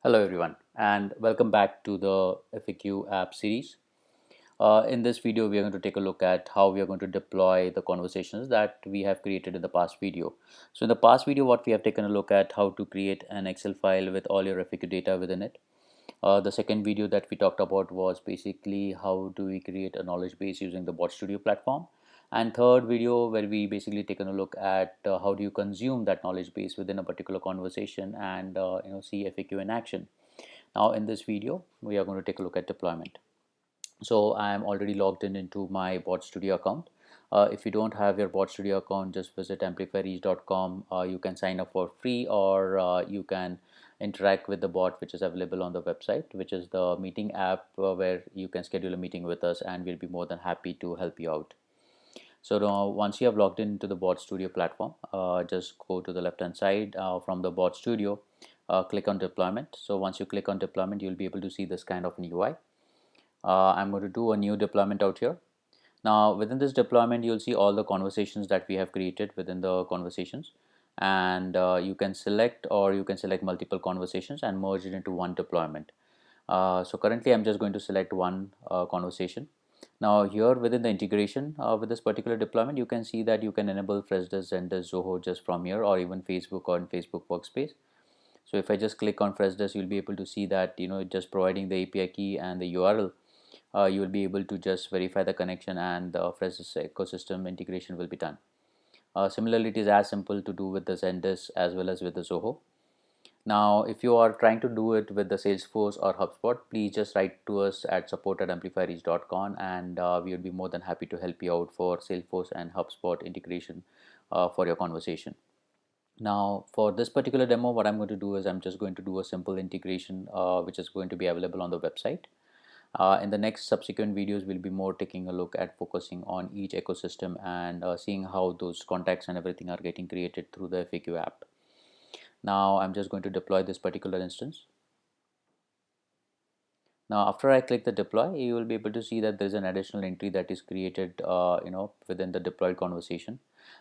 Hello everyone and welcome back to the FAQ app series. In this video, we are going to take a look at how we are going to deploy the conversations that we have created in the past video. So in the past video, what we have taken a look at how to create an Excel file with all your FAQ data within it. The second video that we talked about was basically how do we create a knowledge base using the Bot Studio platform. And third video where we basically taken a look at how do you consume that knowledge base within a particular conversation and see FAQ in action. Now in this video, we are going to take a look at deployment. So I am already logged in into my Bot Studio account. If you don't have your Bot Studio account, just visit amplifyreach.com. You can sign up for free, or you can interact with the bot which is available on the website, which is the meeting app where you can schedule a meeting with us and we'll be more than happy to help you out. So now once you have logged into the Bot Studio platform, just go to the left hand side from the Bot Studio, click on deployment. So once you click on deployment, you'll be able to see this kind of an UI. I'm going to do a new deployment out here. Now within this deployment, you'll see all the conversations that we have created within the conversations, and you can select, or you can select multiple conversations and merge it into one deployment. So currently I'm just going to select one conversation. Now here within the integration with this particular deployment, you can see that you can enable Freshdesk, Zendesk, Zoho just from here, or even Facebook or in Facebook Workspace. So if I just click on Freshdesk, you'll be able to see that just providing the API key and the URL, you will be able to just verify the connection and the Freshdesk ecosystem integration will be done. Similarly, it is as simple to do with the Zendesk as well as with the Zoho. Now, if you are trying to do it with the Salesforce or HubSpot, please just write to us at support@amplifyreach.com, and we would be more than happy to help you out for Salesforce and HubSpot integration for your conversation. Now, for this particular demo, what I'm going to do is I'm just going to do a simple integration which is going to be available on the website. In the next subsequent videos, we'll be more taking a look at focusing on each ecosystem and seeing how those contacts and everything are getting created through the FAQ app. Now I'm just going to deploy this particular instance. Now after I click the deploy, you will be able to see that there's an additional entry that is created within the deployed conversation.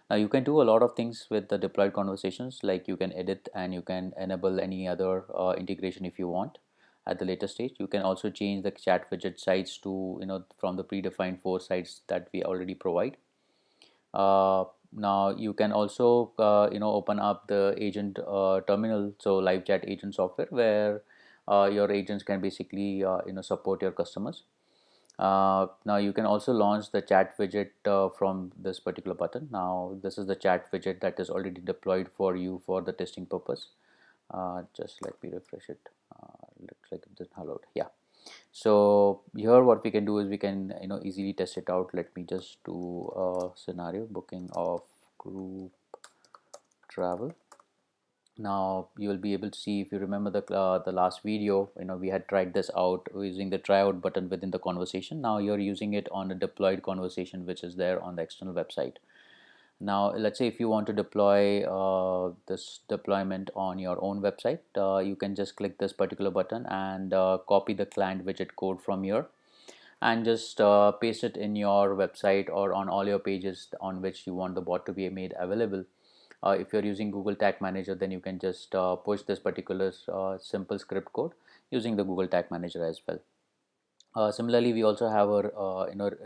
Now you can do a lot of things with the deployed conversations, like you can edit and you can enable any other integration if you want at the later stage. You can also change the chat widget size to from the predefined 4 sites that we already provide. Now you can also open up the agent terminal, so live chat agent software, where your agents can basically support your customers. Now you can also launch the chat widget from this particular button. Now this is the chat widget that is already deployed for you for the testing purpose. Just let me refresh it. Looks like it didn't download. Yeah. So here what we can do is we can easily test it out. Let me just do a scenario booking of group travel. Now you will be able to see, if you remember the last video, we had tried this out using the tryout button within the conversation. Now you're using it on a deployed conversation which is there on the external website. Now let's say if you want to deploy this deployment on your own website, you can just click this particular button and copy the client widget code from here and just paste it in your website or on all your pages on which you want the bot to be made available. If you're using Google Tag Manager, then you can just push this particular simple script code using the Google Tag Manager as well. Similarly, we also have a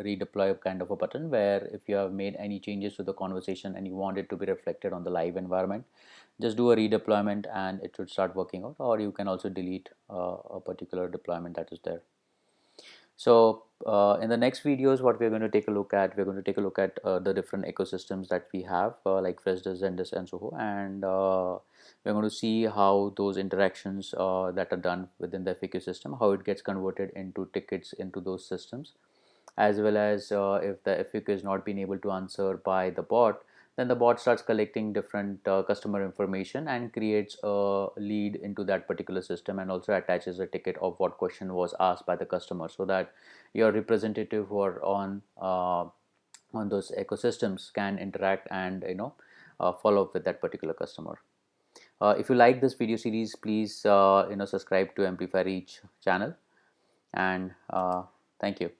redeploy kind of a button, where if you have made any changes to the conversation and you want it to be reflected on the live environment, just do a redeployment and it should start working out, or you can also delete a particular deployment that is there. So in the next videos, what we're going to take a look at, we're going to take a look at the different ecosystems that we have, like Freshdesk, Zendesk, and Soho, and we're going to see how those interactions that are done within the FAQ system, how it gets converted into tickets into those systems, as well as if the FAQ is not being able to answer by the bot, then the bot starts collecting different customer information and creates a lead into that particular system, and also attaches a ticket of what question was asked by the customer, so that your representative who are on those ecosystems can interact and follow up with that particular customer. If you like this video series, please subscribe to Amplify Reach channel, and thank you.